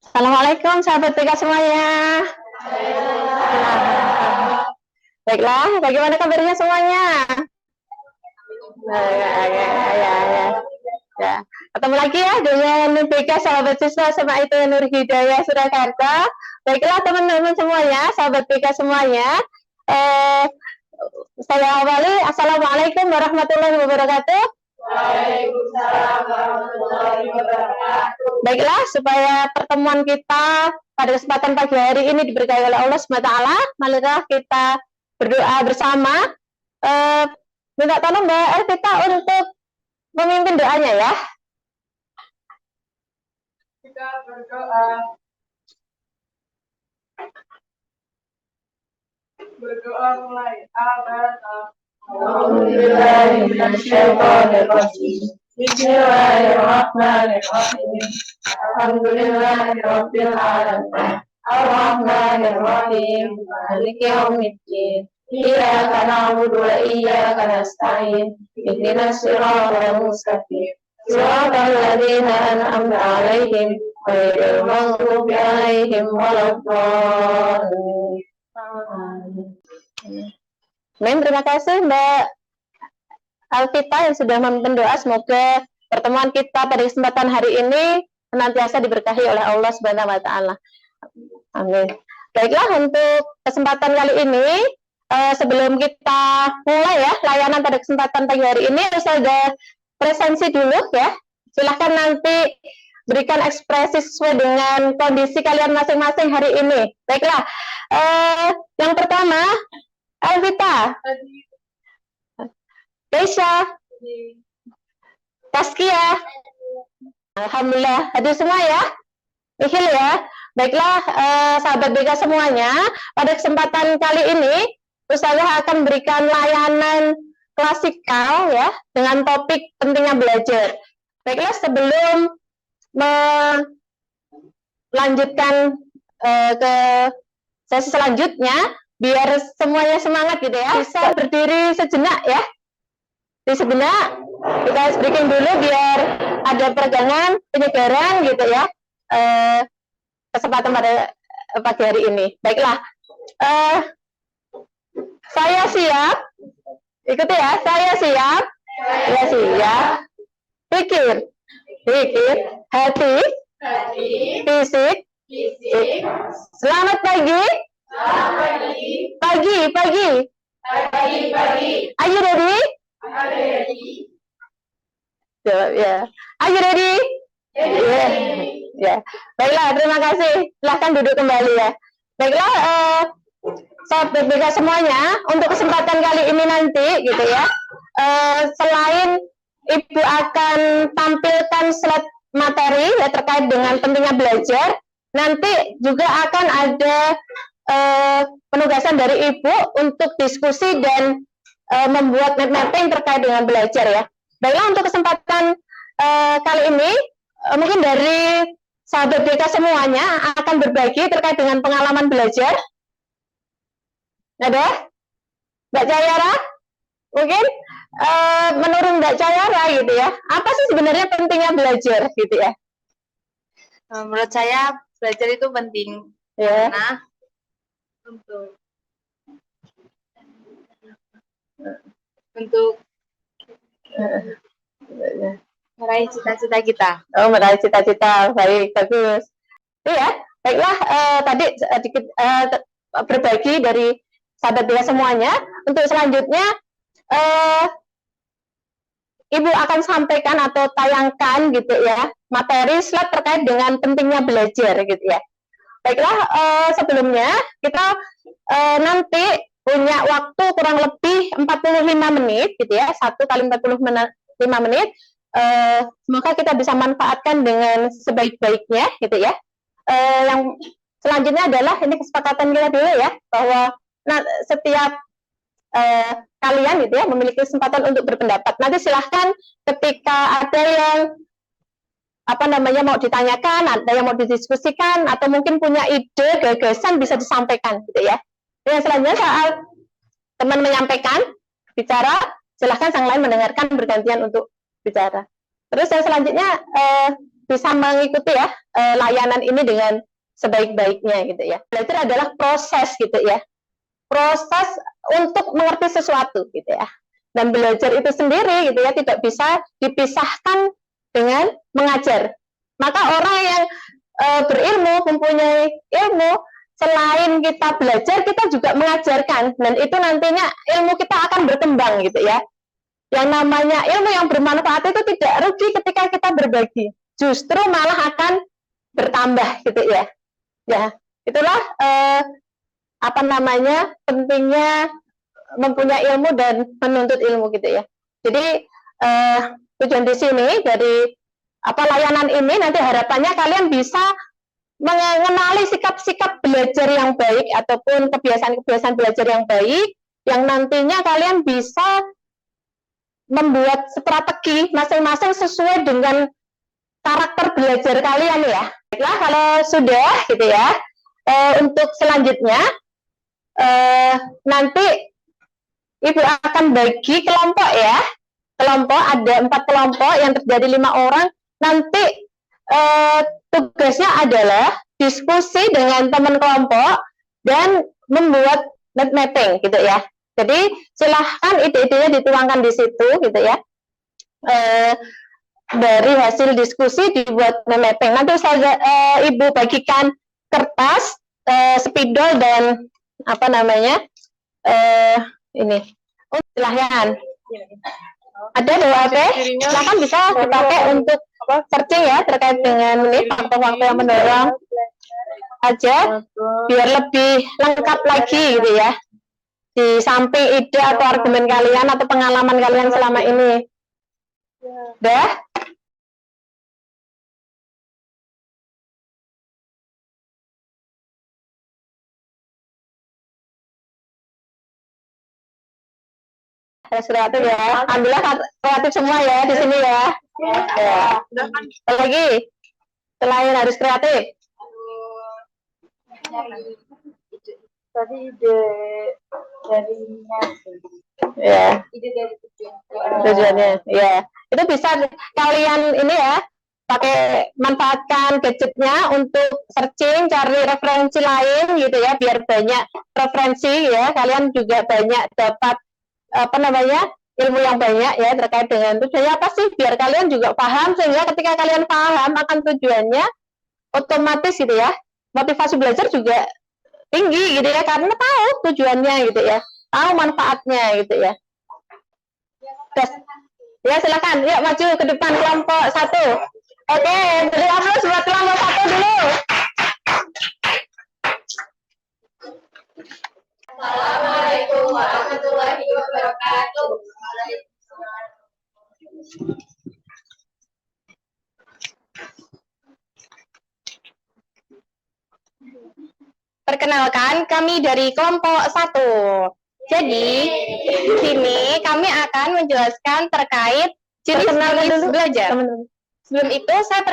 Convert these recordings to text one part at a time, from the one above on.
Assalamualaikum sahabat PK semuanya. Baiklah, bagaimana kabarnya semuanya? Ya. Ketemu lagi ya dengan PK sahabat siswa sama itu Nur Hidayah Surakarta. Baiklah teman-teman semuanya, sahabat PK semuanya. Saya awali, Assalamualaikum warahmatullahi wabarakatuh. Waalaikumsalam warahmatullahi wabarakatuh. Baiklah, supaya pertemuan kita pada kesempatan pagi hari ini diberkahi oleh Allah SWT, marilah kita berdoa bersama. Minta tolong Mbak Elvita untuk memimpin doanya ya. Kita berdoa. Berdoa mulai. Bismillahirrahmanirrahim. Alhamdulillahirabbil alamin. Arrahmanirrahim. Maliki yaumiddin. Iyyaka na'budu wa iyyaka nasta'in. Ihdinas siratal mustaqim. Siratal ladzina an'amta 'alaihim ghairil maghdubi 'alaihim waladdallin. Amin. Terima kasih Mbak Alvita yang sudah memimpin doa. Semoga pertemuan kita pada kesempatan hari ini senantiasa diberkahi oleh Allah Subhanahu wa taala. Amin. Baiklah, untuk kesempatan kali ini sebelum kita mulai ya layanan pada kesempatan pagi hari ini, saya ada presensi dulu ya. Silahkan nanti berikan ekspresi sesuai dengan kondisi kalian masing-masing hari ini. Baiklah, yang pertama Alvita, Keisha, Taskia, alhamdulillah hadir semua ya. Nihil ya. Baiklah, sahabat BK semuanya, pada kesempatan kali ini Ustazah akan berikan layanan klasikal ya dengan topik pentingnya belajar. Baiklah, sebelum melanjutkan ke sesi selanjutnya, biar semuanya semangat gitu ya, bisa berdiri sejenak ya. Di sejenak kita breaking dulu biar ada peregangan, penyegaran gitu ya. Kesempatan pada pagi hari ini. Baiklah, saya siap. Ikuti ya, saya siap. Ya siap. Pikir, hati, fisik. Selamat pagi. Pagi. Are you ready? Jawab ya. Are you ready? Yeah. Ya. Baiklah, terima kasih. Silahkan duduk kembali ya. Baiklah, sahabat BK semuanya, untuk kesempatan kali ini nanti gitu ya, selain Ibu akan tampilkan slide materi ya terkait dengan pentingnya belajar, nanti juga akan ada penugasan dari Ibu untuk diskusi dan membuat mapping terkait dengan belajar ya. Baiklah, untuk kesempatan kali ini mungkin dari sahabat BK semuanya akan berbagi terkait dengan pengalaman belajar. Ada? Mbak Cayara? Mungkin menurut Mbak Cayara gitu ya, apa sih sebenarnya pentingnya belajar gitu ya? Menurut saya belajar itu penting Ya. karena untuk meraih cita-cita kita. Oh, meraih cita-cita, baik, bagus. Iya, baiklah, tadi sedikit berbagi dari sahabat BK semuanya. Untuk selanjutnya, Ibu akan sampaikan atau tayangkan gitu ya materi slide terkait dengan pentingnya belajar gitu ya. Baiklah, sebelumnya kita nanti punya waktu kurang lebih 45 menit gitu ya, 1 kali 45 menit. Semoga kita bisa manfaatkan dengan sebaik-baiknya gitu ya. Yang selanjutnya adalah ini kesepakatan kita dulu ya, bahwa setiap kalian gitu ya memiliki kesempatan untuk berpendapat. Nanti silahkan ketika ada yang mau ditanyakan, ada yang mau didiskusikan, atau mungkin punya ide, gagasan bisa disampaikan gitu ya. Yang selanjutnya saat teman menyampaikan, bicara, silahkan sang lain mendengarkan bergantian untuk bicara. Terus yang selanjutnya bisa mengikuti ya layanan ini dengan sebaik-baiknya gitu ya. Belajar adalah proses gitu ya, proses untuk mengerti sesuatu gitu ya. Dan belajar itu sendiri gitu ya tidak bisa dipisahkan dengan mengajar. Maka orang yang berilmu, mempunyai ilmu, selain kita belajar, kita juga mengajarkan, dan itu nantinya ilmu kita akan berkembang gitu ya. Yang namanya ilmu yang bermanfaat itu tidak rugi ketika kita berbagi, justru malah akan bertambah gitu ya. Ya, itulah apa namanya pentingnya mempunyai ilmu dan menuntut ilmu gitu ya. Jadi tujuan di sini dari layanan ini nanti harapannya kalian bisa mengenali sikap-sikap belajar yang baik ataupun kebiasaan-kebiasaan belajar yang baik yang nantinya kalian bisa membuat strategi masing-masing sesuai dengan karakter belajar kalian ya. Baiklah, kalau sudah gitu ya, untuk selanjutnya nanti Ibu akan bagi kelompok ya. Kelompok ada 4 kelompok yang terjadi 5 orang. Nanti tugasnya adalah diskusi dengan teman kelompok dan membuat net mapping gitu ya. Jadi silahkan ide-idenya dituangkan di situ gitu ya. Dari hasil diskusi dibuat net mapping. Nanti saya Ibu bagikan kertas, spidol dan apa namanya ini. Oh, silahkan. Ada DWP, silahkan bisa dipakai untuk searching ya terkait dengan ini faktor-faktor yang mendorong aja biar lebih lengkap lagi gitu ya di samping ide atau argumen kalian atau pengalaman kalian selama ini. Udah? Harus kreatif ya. Alhamdulillah kreatif semua ya di sini ya. Ya. Apa lagi? Selain harus kreatif. Tadi ide dari Ya. ide dari Tujuannya. Ya. Itu bisa kalian ini ya pakai manfaatkan gadgetnya untuk searching, cari referensi lain gitu ya, biar banyak referensi ya. Kalian juga banyak dapat apa namanya ilmu yang banyak ya terkait dengan tujuannya apa sih, biar kalian juga paham, sehingga ketika kalian paham akan tujuannya otomatis gitu ya motivasi belajar juga tinggi gitu ya, karena tahu tujuannya gitu ya, tahu manfaatnya gitu ya. Terus, ya silakan, yuk maju ke depan kelompok 1. Oke, beri aplaus buat kelompok 1 dulu. Assalamualaikum warahmatullahi wabarakatuh. Perkenalkan, kami dari kelompok 1. Jadi, di sini kami akan menjelaskan terkait jenis-jenis belajar. Sebelum itu, saya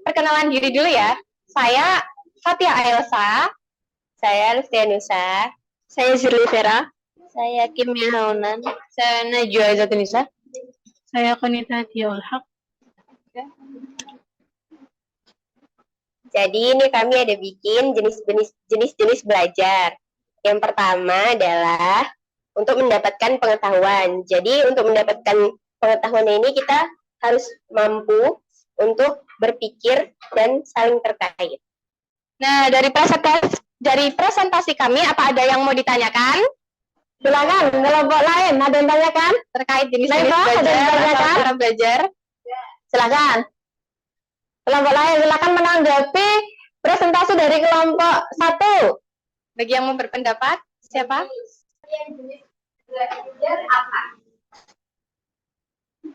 perkenalan diri dulu ya. Saya Fatia Ailsa. Saya Lustianusa. Saya Zirli Vera. Saya Kimia Haunan. Saya Najwa Zatunisa. Saya Konita Tiaul Haq. Jadi ini kami ada bikin jenis-jenis belajar. Yang pertama adalah untuk mendapatkan pengetahuan. Jadi untuk mendapatkan pengetahuan ini kita harus mampu untuk berpikir dan saling terkait. Nah, dari presentasi kami, apa ada yang mau ditanyakan? Silakan, kelompok lain ada yang tanyakan terkait jenis-jenis belajar? Silakan. Kelompok lain silakan menanggapi presentasi dari kelompok 1. Bagi yang mau berpendapat, siapa?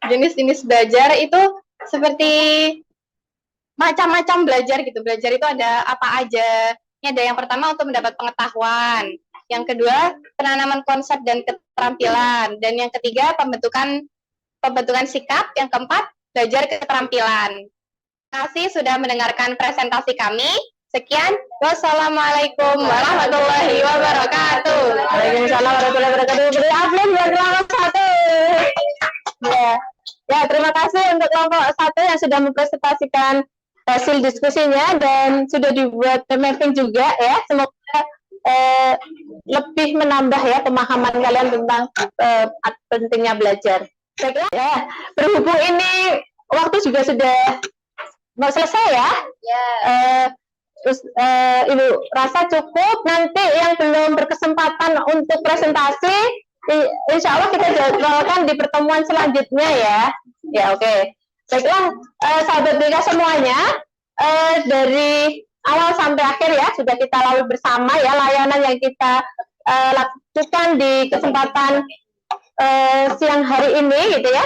Jenis-jenis belajar itu seperti macam-macam belajar gitu. Belajar itu ada apa aja. Ini ada yang pertama untuk mendapat pengetahuan. Yang kedua, penanaman konsep dan keterampilan. Dan yang ketiga, pembentukan sikap. Yang keempat, belajar keterampilan. Terima kasih sudah mendengarkan presentasi kami. Sekian, wassalamualaikum warahmatullahi wabarakatuh. Waalaikumsalam warahmatullahi wabarakatuh. Beri aplaus buat kelompok 1. Ya, terima kasih untuk kelompok 1 yang sudah mempresentasikan hasil diskusinya dan sudah dibuat mapping juga ya. Semoga lebih menambah ya pemahaman kalian tentang pentingnya belajar. Baiklah ya, berhubung ini waktu juga sudah mau selesai ya. Terus Ibu rasa cukup. Nanti yang belum berkesempatan untuk presentasi, insya Allah kita jadwalkan di pertemuan selanjutnya ya. Ya oke. Baiklah sahabat BK semuanya, dari awal sampai akhir ya sudah kita lalui bersama ya layanan yang kita lakukan di kesempatan siang hari ini gitu ya.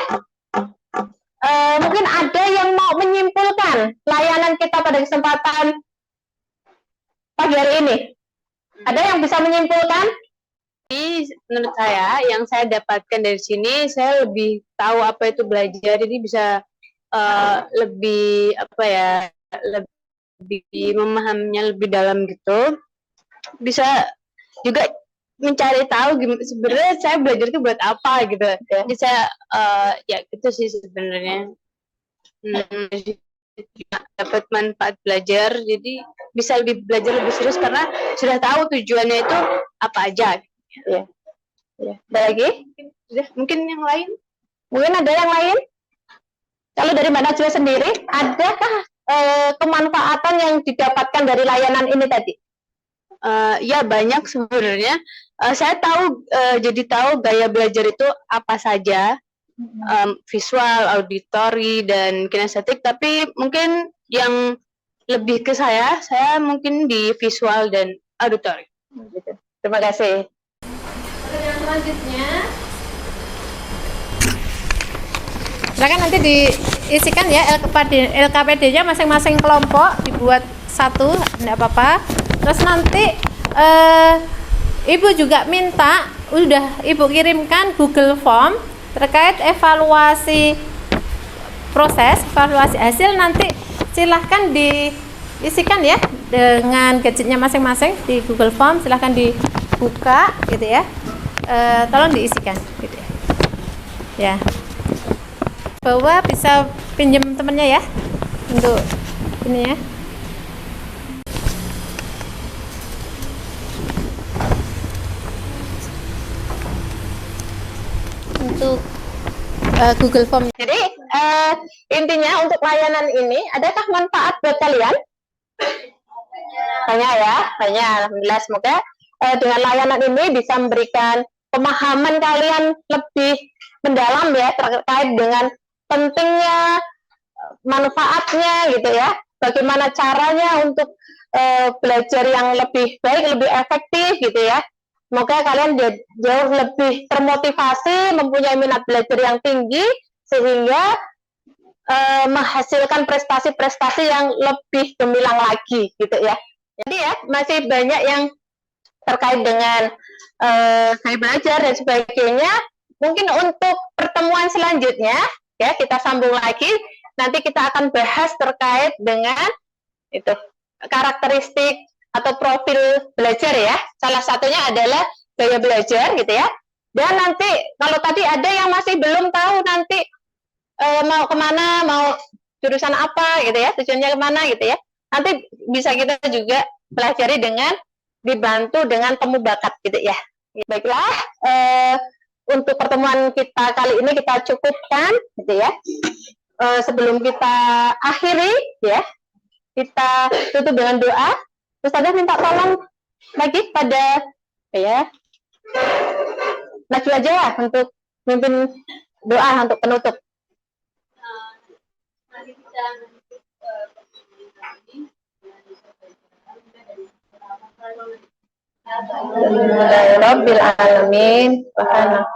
Mungkin ada yang mau menyimpulkan layanan kita pada kesempatan pagi hari ini. Ada yang bisa menyimpulkan? Menurut saya, yang saya dapatkan dari sini, saya lebih tahu apa itu belajar, jadi bisa lebih apa ya, lebih memahaminya lebih dalam gitu. Bisa juga mencari tahu sebenarnya saya belajar itu buat apa gitu. Jadi saya ya gitu sih sebenarnya. Dapat manfaat belajar, jadi bisa belajar lebih serius karena sudah tahu tujuannya itu apa aja. Ya. Ada lagi? Mungkin yang lain? Mungkin ada yang lain? Kalau dari Mbak Najwa sendiri, adakah kemanfaatan yang didapatkan dari layanan ini tadi? Ya banyak sebenarnya. Saya tahu jadi tahu gaya belajar itu apa saja. Visual, auditori, dan kinestetik, tapi mungkin yang lebih ke saya mungkin di visual dan auditori. Terima kasih. Yang selanjutnya, silakan nanti diisikan ya LKPD-nya masing-masing kelompok dibuat satu, tidak apa-apa. Terus nanti Ibu juga minta, udah Ibu kirimkan Google Form terkait evaluasi proses, evaluasi hasil, nanti silahkan diisikan ya dengan gadgetnya masing-masing di Google Form, silahkan dibuka gitu ya, tolong diisikan gitu ya. Bahwa bisa pinjam temennya ya untuk ini ya. Untuk Google Form. Jadi intinya untuk layanan ini, adakah manfaat buat kalian? Banyak ya, banyak. Alhamdulillah, semoga dengan layanan ini bisa memberikan pemahaman kalian lebih mendalam ya terkait dengan pentingnya, manfaatnya gitu ya. Bagaimana caranya untuk belajar yang lebih baik, lebih efektif gitu ya. Semoga kalian jauh lebih termotivasi, mempunyai minat belajar yang tinggi, sehingga menghasilkan prestasi-prestasi yang lebih gemilang lagi, gitu ya. Jadi ya, masih banyak yang terkait dengan gaya belajar dan sebagainya. Mungkin untuk pertemuan selanjutnya, ya kita sambung lagi. Nanti kita akan bahas terkait dengan itu karakteristik atau profil belajar ya. Salah satunya adalah gaya belajar gitu ya. Dan nanti kalau tadi ada yang masih belum tahu nanti mau kemana, mau jurusan apa gitu ya, tujuannya kemana gitu ya. Nanti bisa kita juga pelajari dengan dibantu dengan temu bakat gitu ya. Baiklah, untuk pertemuan kita kali ini kita cukupkan gitu ya. Sebelum kita akhiri ya, kita tutup dengan doa. Terus ada minta tolong lagi pada ya Najwa aja ya untuk mimpin doa untuk penutup. Mari kita Rabbil alamin wa kana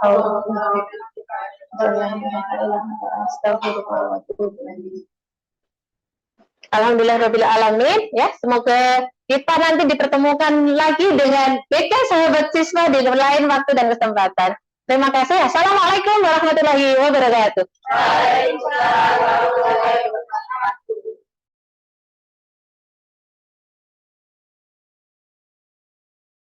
Alhamdulillah Rabbil alamin ya. Semoga kita nanti dipertemukan lagi dengan BK sahabat siswa di lain waktu dan kesempatan. Terima kasih. Assalamualaikum warahmatullahi wabarakatuh. Waalaikumsalam warahmatullahi wabarakatuh.